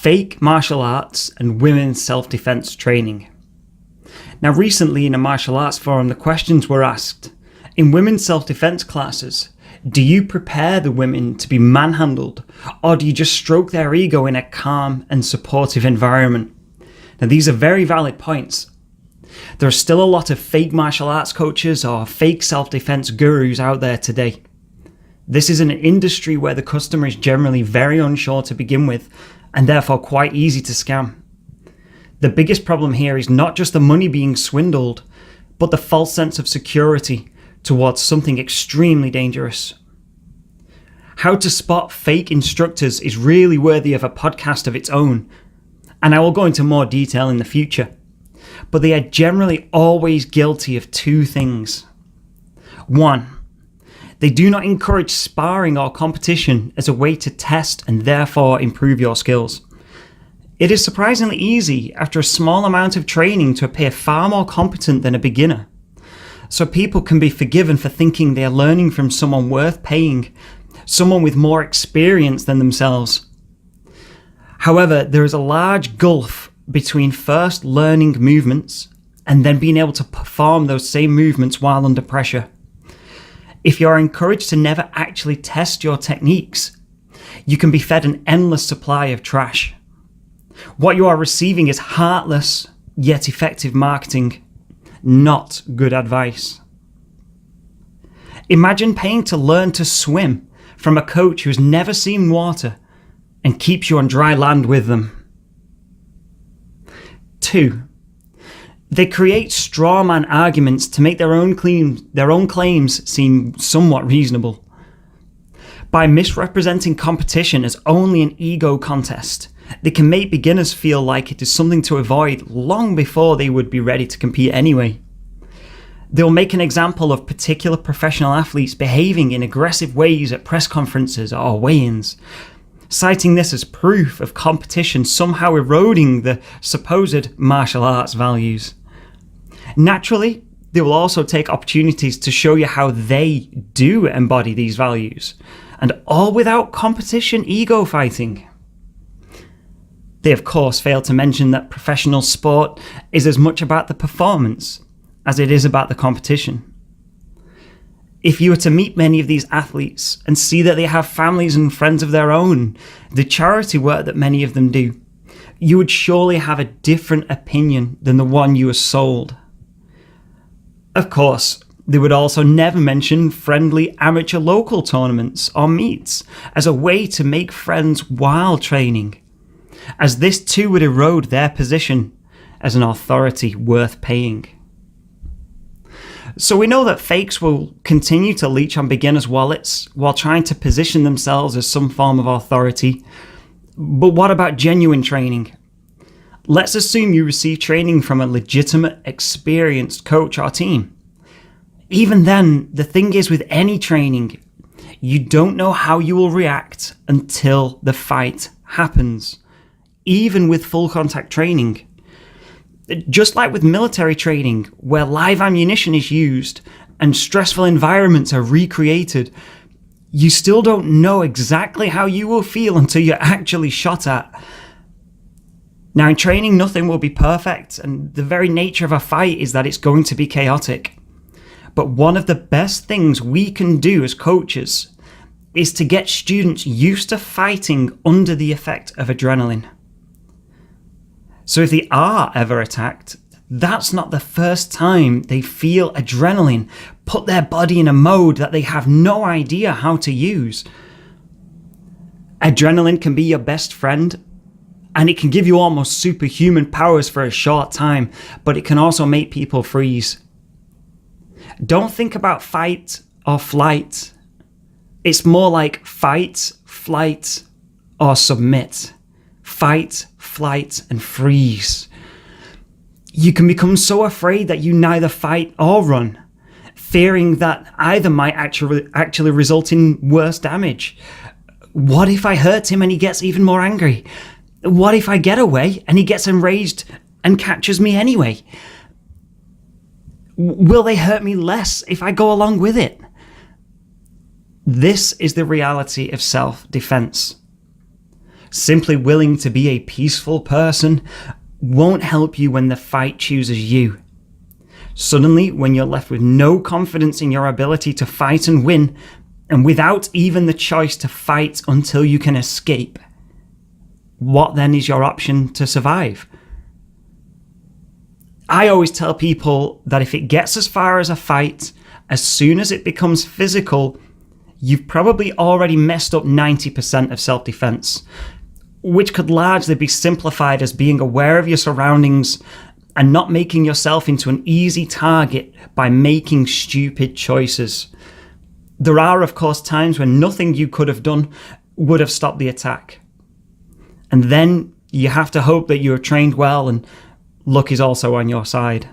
fake martial arts and women's self-defense training. Now, recently in a martial arts forum, the questions were asked, in women's self-defense classes, do you prepare the women to be manhandled, or do you just stroke their ego in a calm and supportive environment? Now, these are very valid points. There are still a lot of fake martial arts coaches or fake self-defense gurus out there today. This is an industry where the customer is generally very unsure to begin with, and therefore quite easy to scam. The biggest problem here is not just the money being swindled, but the false sense of security towards something extremely dangerous. How to spot fake instructors is really worthy of a podcast of its own, and I will go into more detail in the future. But they are generally always guilty of two things. One, they do not encourage sparring or competition as a way to test and therefore improve your skills. It is surprisingly easy after a small amount of training to appear far more competent than a beginner. So people can be forgiven for thinking they are learning from someone worth paying, someone with more experience than themselves. However, there is a large gulf between first learning movements and then being able to perform those same movements while under pressure. If you are encouraged to never actually test your techniques, you can be fed an endless supply of trash. What you are receiving is heartless yet effective marketing, not good advice. Imagine paying to learn to swim from a coach who has never seen water and keeps you on dry land with them. 2. They create straw man arguments to make their own claims seem somewhat reasonable. By misrepresenting competition as only an ego contest, they can make beginners feel like it is something to avoid long before they would be ready to compete anyway. They'll make an example of particular professional athletes behaving in aggressive ways at press conferences or weigh-ins, citing this as proof of competition somehow eroding the supposed martial arts values. Naturally, they will also take opportunities to show you how they do embody these values, and all without competition ego fighting. They of course fail to mention that professional sport is as much about the performance as it is about the competition. If you were to meet many of these athletes and see that they have families and friends of their own, the charity work that many of them do, you would surely have a different opinion than the one you were sold. Of course, they would also never mention friendly amateur local tournaments or meets as a way to make friends while training, as this too would erode their position as an authority worth paying. So we know that fakes will continue to leech on beginners' wallets while trying to position themselves as some form of authority. But what about genuine training? Let's assume you receive training from a legitimate, experienced coach or team. Even then, the thing is with any training, you don't know how you will react until the fight happens, even with full contact training. Just like with military training, where live ammunition is used and stressful environments are recreated, you still don't know exactly how you will feel until you're actually shot at. Now, in training, nothing will be perfect, and the very nature of a fight is that it's going to be chaotic. But one of the best things we can do as coaches is to get students used to fighting under the effect of adrenaline. So if they are ever attacked, that's not the first time they feel adrenaline put their body in a mode that they have no idea how to use. Adrenaline can be your best friend, and it can give you almost superhuman powers for a short time, but it can also make people freeze. Don't think about fight or flight. It's more like fight, flight, or submit. Fight, flight, and freeze. You can become so afraid that you neither fight or run, fearing that either might actually result in worse damage. What if I hurt him and he gets even more angry? What if I get away and he gets enraged and catches me anyway? Will they hurt me less if I go along with it? This is the reality of self-defense. Simply willing to be a peaceful person won't help you when the fight chooses you. Suddenly, when you're left with no confidence in your ability to fight and win, and without even the choice to fight until you can escape, what then is your option to survive? I always tell people that if it gets as far as a fight, as soon as it becomes physical, you've probably already messed up 90% of self-defense, which could largely be simplified as being aware of your surroundings and not making yourself into an easy target by making stupid choices. There are, of course, times when nothing you could have done would have stopped the attack. And then you have to hope that you are trained well and luck is also on your side.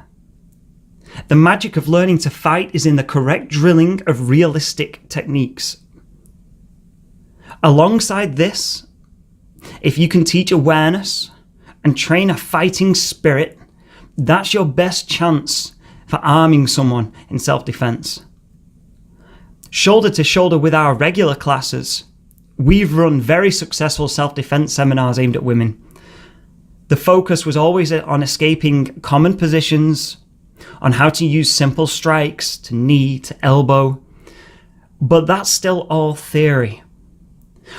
The magic of learning to fight is in the correct drilling of realistic techniques. Alongside this, if you can teach awareness and train a fighting spirit, that's your best chance for arming someone in self-defense. Shoulder to shoulder with our regular classes, we've run very successful self-defense seminars aimed at women. The focus was always on escaping common positions, on how to use simple strikes to knee to elbow, but that's still all theory.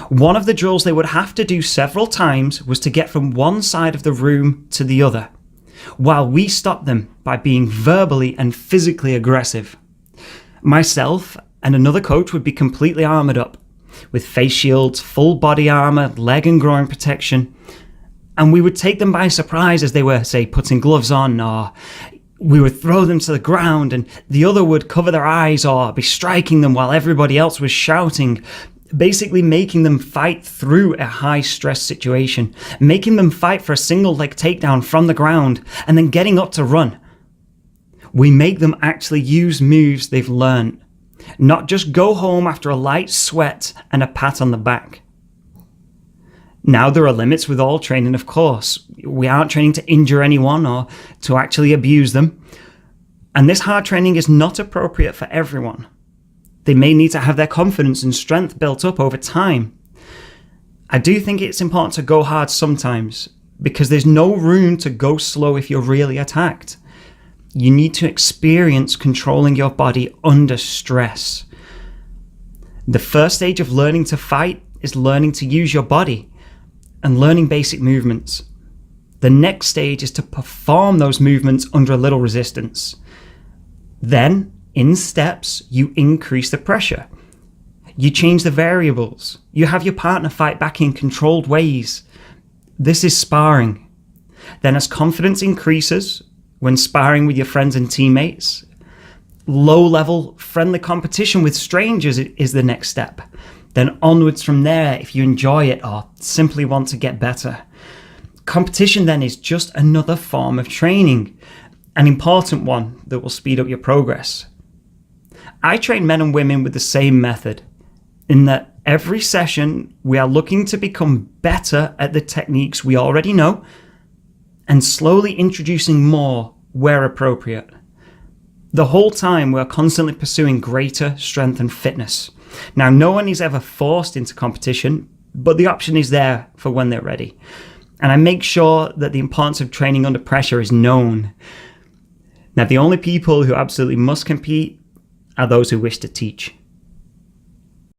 One of the drills they would have to do several times was to get from one side of the room to the other, while we stopped them by being verbally and physically aggressive. Myself and another coach would be completely armoured up, with face shields, full body armour, leg and groin protection, and we would take them by surprise as they were, say, putting gloves on, or we would throw them to the ground and the other would cover their eyes or be striking them while everybody else was shouting, basically making them fight through a high-stress situation, making them fight for a single leg takedown from the ground and then getting up to run. We make them actually use moves they've learned, not just go home after a light sweat and a pat on the back. Now, there are limits with all training, of course. We aren't training to injure anyone or to actually abuse them. And this hard training is not appropriate for everyone. They may need to have their confidence and strength built up over time. I do think it's important to go hard sometimes, because there's no room to go slow if you're really attacked. You need to experience controlling your body under stress. The first stage of learning to fight is learning to use your body and learning basic movements. The next stage is to perform those movements under a little resistance. Then, in steps, you increase the pressure. You change the variables. You have your partner fight back in controlled ways. This is sparring. Then as confidence increases, when sparring with your friends and teammates, low-level friendly competition with strangers is the next step. Then onwards from there if you enjoy it or simply want to get better. Competition then is just another form of training, an important one that will speed up your progress. I train men and women with the same method, in that every session we are looking to become better at the techniques we already know and slowly introducing more where appropriate. The whole time we are constantly pursuing greater strength and fitness. Now, no one is ever forced into competition, but the option is there for when they're ready. And I make sure that the importance of training under pressure is known. Now, the only people who absolutely must compete are those who wish to teach.